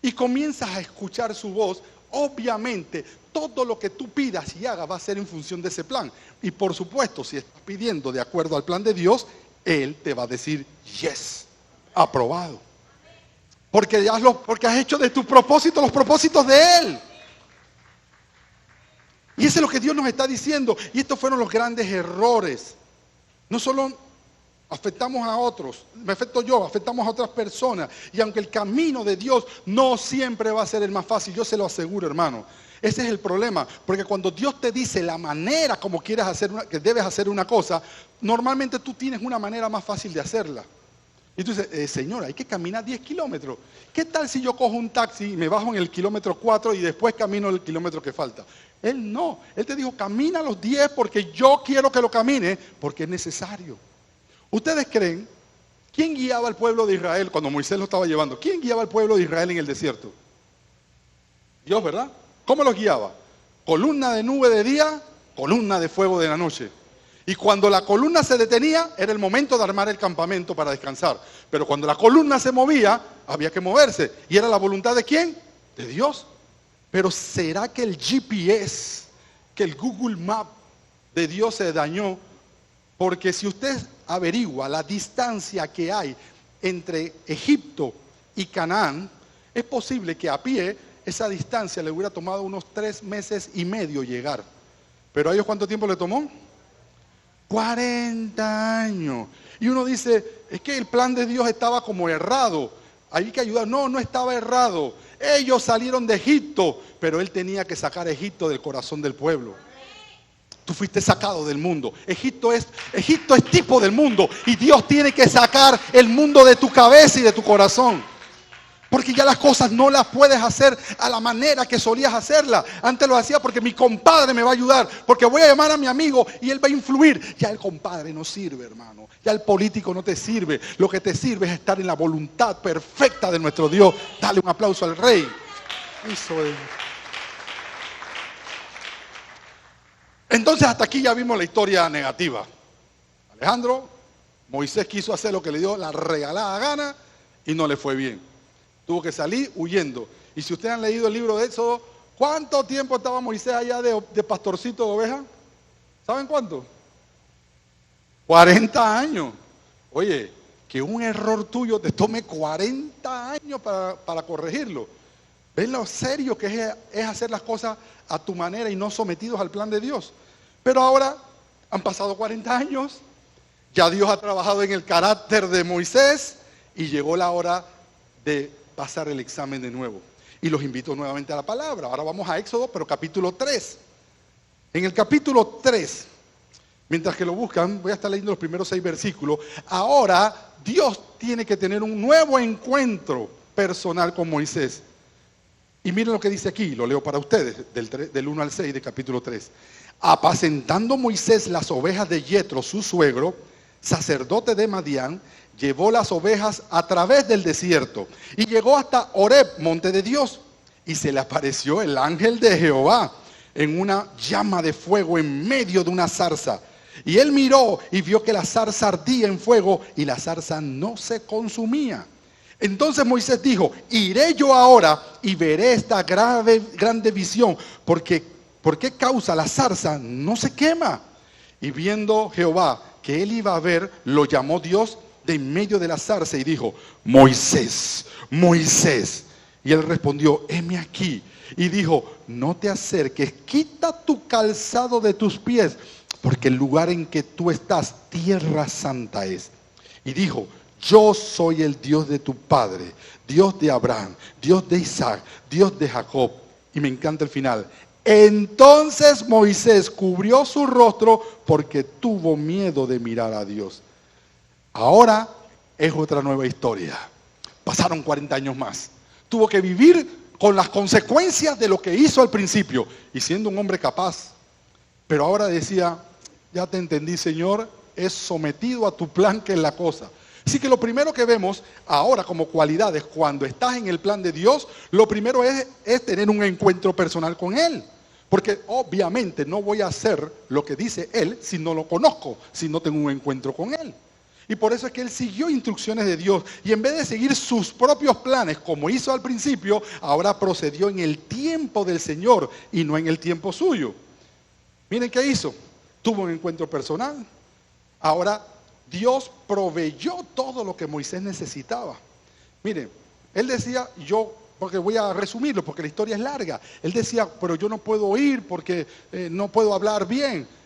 y comienzas a escuchar su voz, obviamente todo lo que tú pidas y hagas va a ser en función de ese plan. Y por supuesto, si estás pidiendo de acuerdo al plan de Dios, Él te va a decir, yes, aprobado. Porque has hecho de tus propósitos los propósitos de Él. Y eso es lo que Dios nos está diciendo. Y estos fueron los grandes errores. No solo afectamos a otros, me afecto yo, afectamos a otras personas. Y aunque el camino de Dios no siempre va a ser el más fácil, yo se lo aseguro, hermano. Ese es el problema, porque cuando Dios te dice la manera como que debes hacer una cosa, normalmente tú tienes una manera más fácil de hacerla. Y tú dices, Señor, hay que caminar 10 kilómetros. ¿Qué tal si yo cojo un taxi y me bajo en el kilómetro 4 y después camino el kilómetro que falta? Él no. Él te dijo, camina los 10 porque yo quiero que lo camine, porque es necesario. ¿Ustedes creen? ¿Quién guiaba al pueblo de Israel cuando Moisés lo estaba llevando? ¿Quién guiaba al pueblo de Israel en el desierto? Dios, ¿verdad? ¿Cómo los guiaba? Columna de nube de día, columna de fuego de la noche. Y cuando la columna se detenía, era el momento de armar el campamento para descansar. Pero cuando la columna se movía, había que moverse. ¿Y era la voluntad de quién? De Dios. Pero ¿será que el GPS, que el Google Map de Dios se dañó? Porque si usted averigua la distancia que hay entre Egipto y Canaán, es posible que a pie esa distancia le hubiera tomado unos 3 meses y medio llegar. ¿Pero a ellos cuánto tiempo le tomó? 40 años. Y uno dice, es que el plan de Dios estaba como errado. Hay que ayudar. No, no estaba errado. Ellos salieron de Egipto, pero Él tenía que sacar a Egipto del corazón del pueblo. Tú fuiste sacado del mundo. Egipto es tipo del mundo. Y Dios tiene que sacar el mundo de tu cabeza y de tu corazón. Porque ya las cosas no las puedes hacer a la manera que solías hacerlas. Antes lo hacía porque mi compadre me va a ayudar, porque voy a llamar a mi amigo y él va a influir. Ya el compadre no sirve, hermano. Ya el político no te sirve. Lo que te sirve es estar en la voluntad perfecta de nuestro Dios. Dale un aplauso al Rey. Eso es. Entonces hasta aquí ya vimos la historia negativa. Alejandro, Moisés quiso hacer lo que le dio la regalada gana y no le fue bien. Tuvo que salir huyendo. Y si ustedes han leído el libro de Éxodo, ¿cuánto tiempo estaba Moisés allá de pastorcito de ovejas? ¿Saben cuánto? 40 años. Oye, que un error tuyo te tome 40 años para corregirlo. ¿Ven lo serio que es hacer las cosas a tu manera y no sometidos al plan de Dios? Pero ahora han pasado 40 años, ya Dios ha trabajado en el carácter de Moisés y llegó la hora de pasar el examen de nuevo. Y los invito nuevamente a la palabra. Ahora vamos a Éxodo, pero capítulo 3. En el capítulo 3, mientras que lo buscan, voy a estar leyendo los primeros 6 versículos. Ahora Dios tiene que tener un nuevo encuentro personal con Moisés. Y miren lo que dice aquí, lo leo para ustedes, del 1 al 6 de capítulo 3. Apacentando Moisés las ovejas de Yetro, su suegro, sacerdote de Madián, llevó las ovejas a través del desierto y llegó hasta Horeb, monte de Dios, y se le apareció el ángel de Jehová en una llama de fuego en medio de una zarza. Y él miró y vio que la zarza ardía en fuego y la zarza no se consumía. Entonces Moisés dijo, iré yo ahora y veré esta grande visión, ¿por qué causa la zarza no se quema? Y viendo Jehová que él iba a ver, lo llamó Dios de en medio de la zarza y dijo, Moisés, Moisés. Y él respondió, heme aquí. Y dijo, no te acerques, quita tu calzado de tus pies, porque el lugar en que tú estás, tierra santa es. Y dijo, yo soy el Dios de tu padre, Dios de Abraham, Dios de Isaac, Dios de Jacob. Y me encanta el final. Entonces Moisés cubrió su rostro porque tuvo miedo de mirar a Dios. Ahora es otra nueva historia. Pasaron 40 años más. Tuvo que vivir con las consecuencias de lo que hizo al principio y siendo un hombre capaz. Pero ahora decía, ya te entendí, Señor, es sometido a tu plan que es la cosa. Así que lo primero que vemos ahora como cualidades cuando estás en el plan de Dios, lo primero es tener un encuentro personal con Él. Porque obviamente no voy a hacer lo que dice Él si no lo conozco, si no tengo un encuentro con Él. Y por eso es que él siguió instrucciones de Dios y en vez de seguir sus propios planes como hizo al principio, ahora procedió en el tiempo del Señor y no en el tiempo suyo. Miren qué hizo. Tuvo un encuentro personal. Ahora Dios proveyó todo lo que Moisés necesitaba. Miren, él decía, porque voy a resumirlo porque la historia es larga. Él decía, pero yo no puedo ir porque no puedo hablar bien.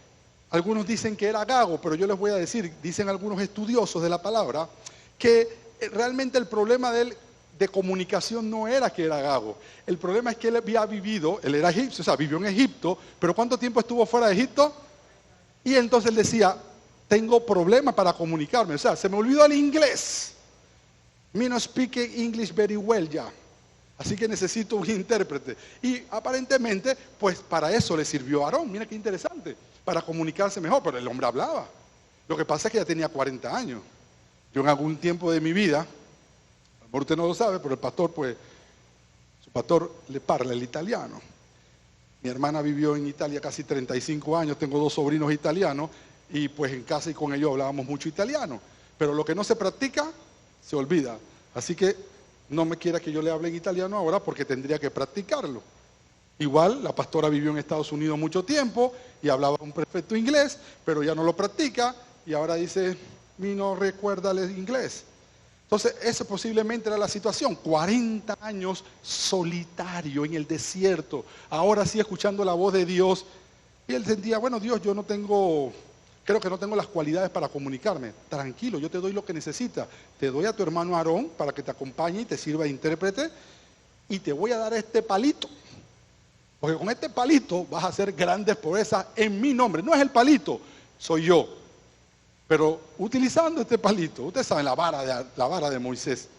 Algunos dicen que era gago, pero yo les voy a decir, dicen algunos estudiosos de la palabra, que realmente el problema de él de comunicación no era que era gago. El problema es que él había vivido, él era egipcio, o sea, vivió en Egipto, pero ¿cuánto tiempo estuvo fuera de Egipto? Y entonces él decía, tengo problemas para comunicarme, o sea, se me olvidó el inglés. Me no speak English very well ya. Así que necesito un intérprete. Y aparentemente, pues para eso le sirvió a Aarón. Mira qué interesante. Para comunicarse mejor, pero el hombre hablaba. Lo que pasa es que ya tenía 40 años. Yo en algún tiempo de mi vida, a lo mejor usted no lo sabe, pero el pastor, pues, su pastor le parla el italiano. Mi hermana vivió en Italia casi 35 años, tengo 2 sobrinos italianos, y pues en casa y con ellos hablábamos mucho italiano. Pero lo que no se practica, se olvida. Así que no me quiera que yo le hable en italiano ahora porque tendría que practicarlo. Igual, la pastora vivió en Estados Unidos mucho tiempo y hablaba un perfecto inglés, pero ya no lo practica y ahora dice, mi no recuerda el inglés. Entonces, esa posiblemente era la situación. 40 años solitario en el desierto, ahora sí escuchando la voz de Dios. Y él sentía, bueno, Dios, yo no tengo... Creo que no tengo las cualidades para comunicarme. Tranquilo, yo te doy lo que necesitas. Te doy a tu hermano Aarón para que te acompañe y te sirva de intérprete. Y te voy a dar este palito. Porque con este palito vas a hacer grandes proezas en mi nombre. No es el palito, soy yo. Pero utilizando este palito, ustedes saben, la vara de Moisés.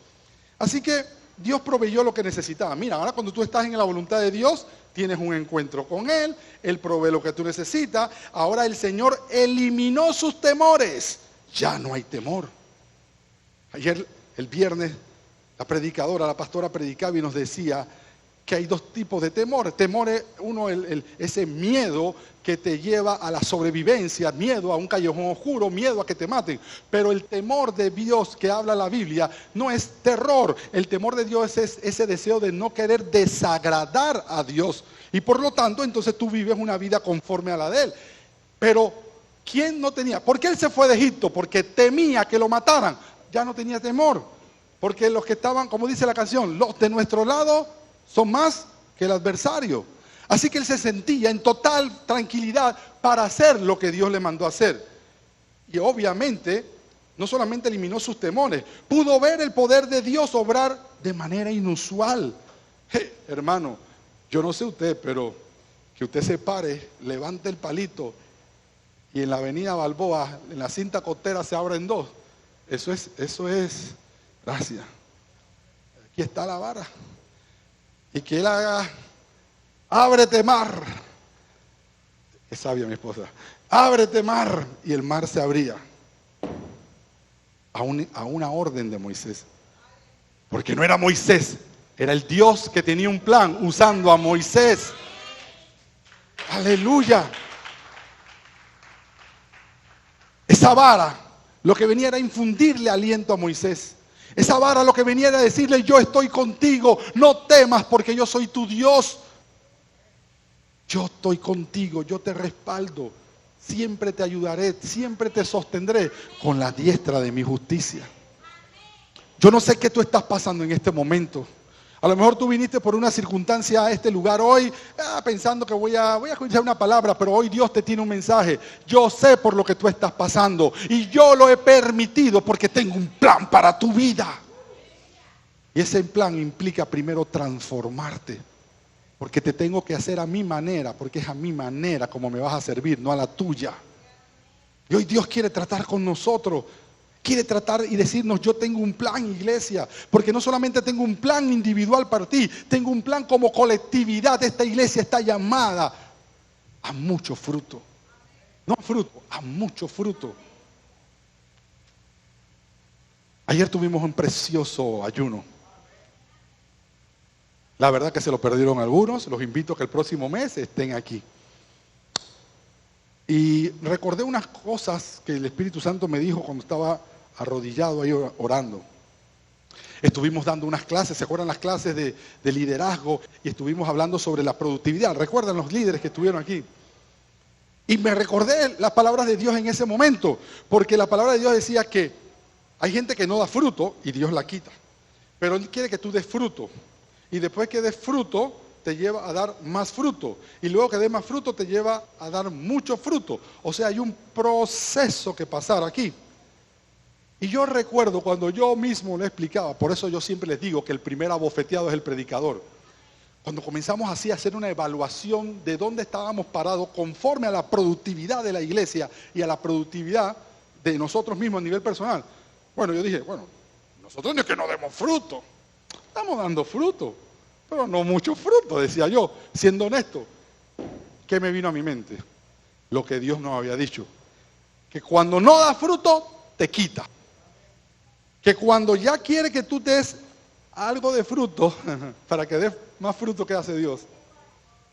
Así que Dios proveyó lo que necesitaba. Mira, ahora cuando tú estás en la voluntad de Dios, tienes un encuentro con Él, Él provee lo que tú necesitas. Ahora el Señor eliminó sus temores. Ya no hay temor. Ayer, el viernes, la predicadora, la pastora predicaba y nos decía que hay 2 tipos de temor. Temor es uno, ese miedo que te lleva a la sobrevivencia, miedo a un callejón oscuro, miedo a que te maten. Pero el temor de Dios que habla la Biblia no es terror. El temor de Dios es ese deseo de no querer desagradar a Dios. Y por lo tanto, entonces tú vives una vida conforme a la de Él. Pero, ¿quién no tenía? ¿Por qué Él se fue de Egipto? Porque temía que lo mataran. Ya no tenía temor. Porque los que estaban, como dice la canción, los de nuestro lado son más que el adversario. Así que él se sentía en total tranquilidad para hacer lo que Dios le mandó a hacer. Y obviamente, no solamente eliminó sus temores, pudo ver el poder de Dios obrar de manera inusual. Hermano, yo no sé usted, pero que usted se pare, levante el palito y en la avenida Balboa, en la cinta costera se abre en 2. Eso es gracia. Aquí está la vara. Y que él haga, ábrete mar. Es sabia mi esposa. Ábrete mar. Y el mar se abría. A una orden de Moisés. Porque no era Moisés, era el Dios que tenía un plan usando a Moisés. Aleluya. Esa vara lo que venía era infundirle aliento a Moisés. Esa vara lo que venía era decirle, yo estoy contigo, no temas porque yo soy tu Dios. Yo estoy contigo, yo te respaldo, siempre te ayudaré, siempre te sostendré con la diestra de mi justicia. Yo no sé qué tú estás pasando en este momento. A lo mejor tú viniste por una circunstancia a este lugar hoy, pensando que voy a escuchar una palabra, pero hoy Dios te tiene un mensaje. Yo sé por lo que tú estás pasando y yo lo he permitido porque tengo un plan para tu vida. Y ese plan implica primero transformarte, porque te tengo que hacer a mi manera, porque es a mi manera como me vas a servir, no a la tuya. Y hoy Dios quiere tratar con nosotros. Quiere tratar y decirnos, yo tengo un plan, iglesia, porque no solamente tengo un plan individual para ti, tengo un plan como colectividad. Esta iglesia está llamada a mucho fruto. No fruto, a mucho fruto. Ayer tuvimos un precioso ayuno. La verdad que se lo perdieron algunos, los invito a que el próximo mes estén aquí. Y recordé unas cosas que el Espíritu Santo me dijo cuando estaba arrodillado ahí orando. Estuvimos dando unas clases, ¿se acuerdan las clases de liderazgo? Y estuvimos hablando sobre la productividad. ¿Recuerdan los líderes que estuvieron aquí? Y me recordé las palabras de Dios en ese momento, porque la palabra de Dios decía que hay gente que no da fruto y Dios la quita. Pero Él quiere que tú des fruto. Y después que des fruto, te lleva a dar más fruto. Y luego que des más fruto, te lleva a dar mucho fruto. O sea, hay un proceso que pasar aquí. Y yo recuerdo cuando yo mismo lo explicaba, por eso yo siempre les digo que el primer abofeteado es el predicador. Cuando comenzamos así a hacer una evaluación de dónde estábamos parados conforme a la productividad de la iglesia y a la productividad de nosotros mismos a nivel personal. Bueno, yo dije, bueno, nosotros no es que no demos fruto. Estamos dando fruto, pero no mucho fruto, decía yo, siendo honesto. ¿Qué me vino a mi mente? Lo que Dios nos había dicho. Que cuando no da fruto, te quita. Que cuando ya quiere que tú des algo de fruto, para que des más fruto, que hace Dios,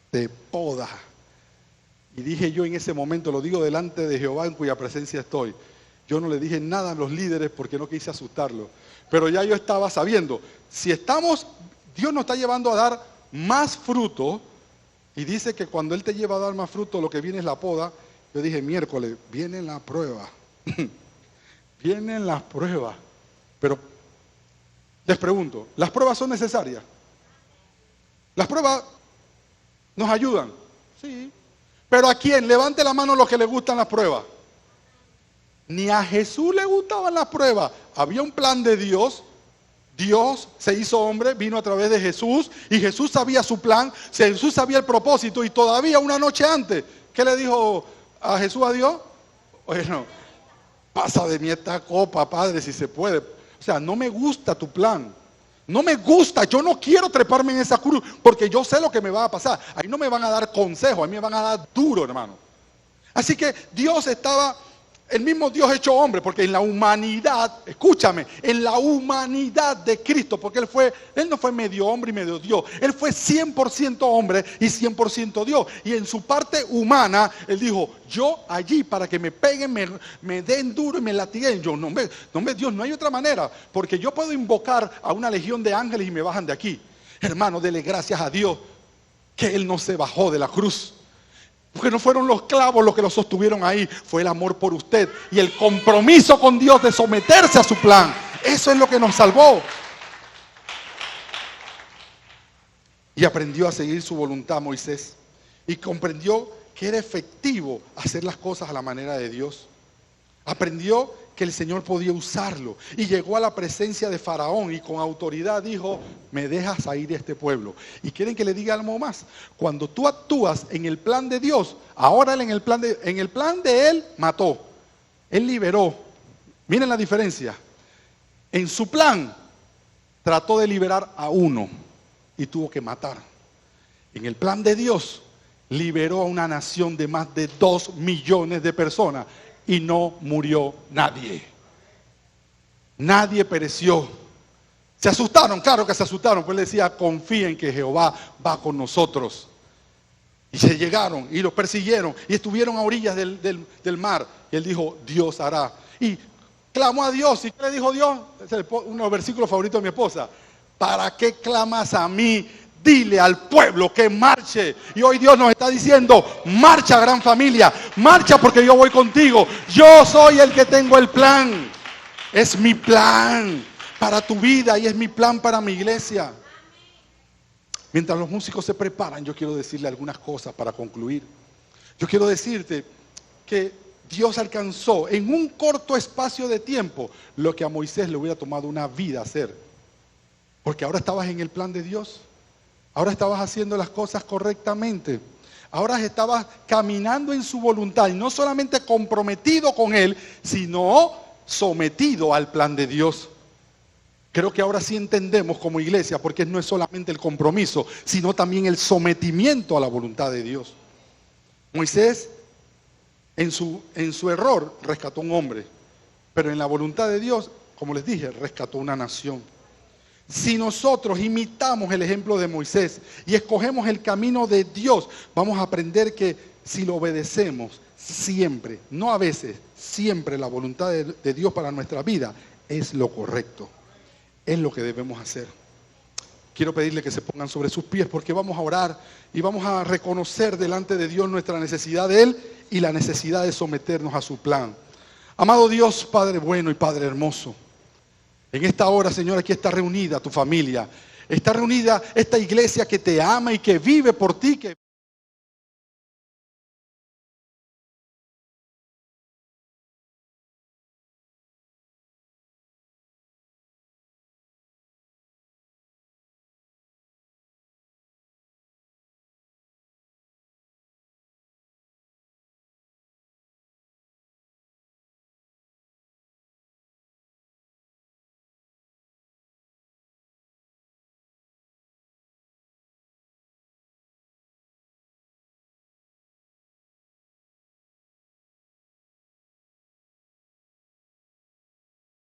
te poda. Y dije yo en ese momento, lo digo delante de Jehová en cuya presencia estoy. Yo no le dije nada a los líderes porque no quise asustarlos. Pero ya yo estaba sabiendo, si Dios nos está llevando a dar más fruto, y dice que cuando Él te lleva a dar más fruto, lo que viene es la poda. Yo dije, miércoles, viene la prueba. Vienen las pruebas. Pero les pregunto, ¿las pruebas son necesarias? ¿Las pruebas nos ayudan? Sí. ¿Pero a quién? Levante la mano los que les gustan las pruebas. Ni a Jesús le gustaban las pruebas. Había un plan de Dios. Dios se hizo hombre, vino a través de Jesús, y Jesús sabía su plan, Jesús sabía el propósito, y todavía una noche antes, ¿qué le dijo a Jesús a Dios? Bueno, pasa de mí esta copa, Padre, si se puede. O sea, no me gusta tu plan. No me gusta, yo no quiero treparme en esa cruz, porque yo sé lo que me va a pasar. Ahí no me van a dar consejo, a mí me van a dar duro, hermano. Así que Dios estaba, el mismo Dios hecho hombre, porque en la humanidad, escúchame, en la humanidad de Cristo, porque Él no fue medio hombre y medio Dios, Él fue 100% hombre y 100% Dios. Y en su parte humana, Él dijo, yo allí para que me peguen, me den duro y me latiguen. Yo, no, Dios, no hay otra manera, porque yo puedo invocar a una legión de ángeles y me bajan de aquí. Hermano, dele gracias a Dios que Él no se bajó de la cruz. Porque no fueron los clavos los que lo sostuvieron ahí, fue el amor por usted y el compromiso con Dios de someterse a su plan. Eso es lo que nos salvó. Y aprendió a seguir su voluntad Moisés. Y comprendió que era efectivo hacer las cosas a la manera de Dios. Aprendió que el Señor podía usarlo. Y llegó a la presencia de Faraón y con autoridad dijo, me dejas a ir a este pueblo. Y quieren que le diga algo más. Cuando tú actúas en el plan de Dios, ahora él en el plan de Él mató. Él liberó. Miren la diferencia. En su plan trató de liberar a uno y tuvo que matar. En el plan de Dios liberó a una nación de más de 2 millones de personas. Y no murió nadie. Nadie pereció. ¿Se asustaron? Claro que se asustaron. Pues él decía, confíen que Jehová va con nosotros. Y se llegaron y los persiguieron y estuvieron a orillas del mar. Y él dijo, Dios hará. Y clamó a Dios. ¿Y qué le dijo Dios? Es uno de los versículos favoritos de mi esposa. ¿Para qué clamas a mí? Dile al pueblo que marche. Y hoy Dios nos está diciendo, marcha, gran familia, marcha porque yo voy contigo. Yo soy el que tengo el plan. Es mi plan para tu vida y es mi plan para mi iglesia. Mientras los músicos se preparan, yo quiero decirle algunas cosas para concluir. Yo quiero decirte que Dios alcanzó en un corto espacio de tiempo lo que a Moisés le hubiera tomado una vida hacer. Porque ahora estabas en el plan de Dios. Ahora estabas haciendo las cosas correctamente. Ahora estabas caminando en su voluntad y no solamente comprometido con Él, sino sometido al plan de Dios. Creo que ahora sí entendemos como iglesia, porque no es solamente el compromiso, sino también el sometimiento a la voluntad de Dios. Moisés, en su error, rescató a un hombre, pero en la voluntad de Dios, como les dije, rescató una nación. Si nosotros imitamos el ejemplo de Moisés y escogemos el camino de Dios, vamos a aprender que si lo obedecemos siempre, no a veces, siempre la voluntad de Dios para nuestra vida es lo correcto, es lo que debemos hacer. Quiero pedirle que se pongan sobre sus pies porque vamos a orar y vamos a reconocer delante de Dios nuestra necesidad de Él y la necesidad de someternos a su plan. Amado Dios, Padre bueno y Padre hermoso, en esta hora, Señor, aquí está reunida tu familia. Está reunida esta iglesia que te ama y que vive por ti, que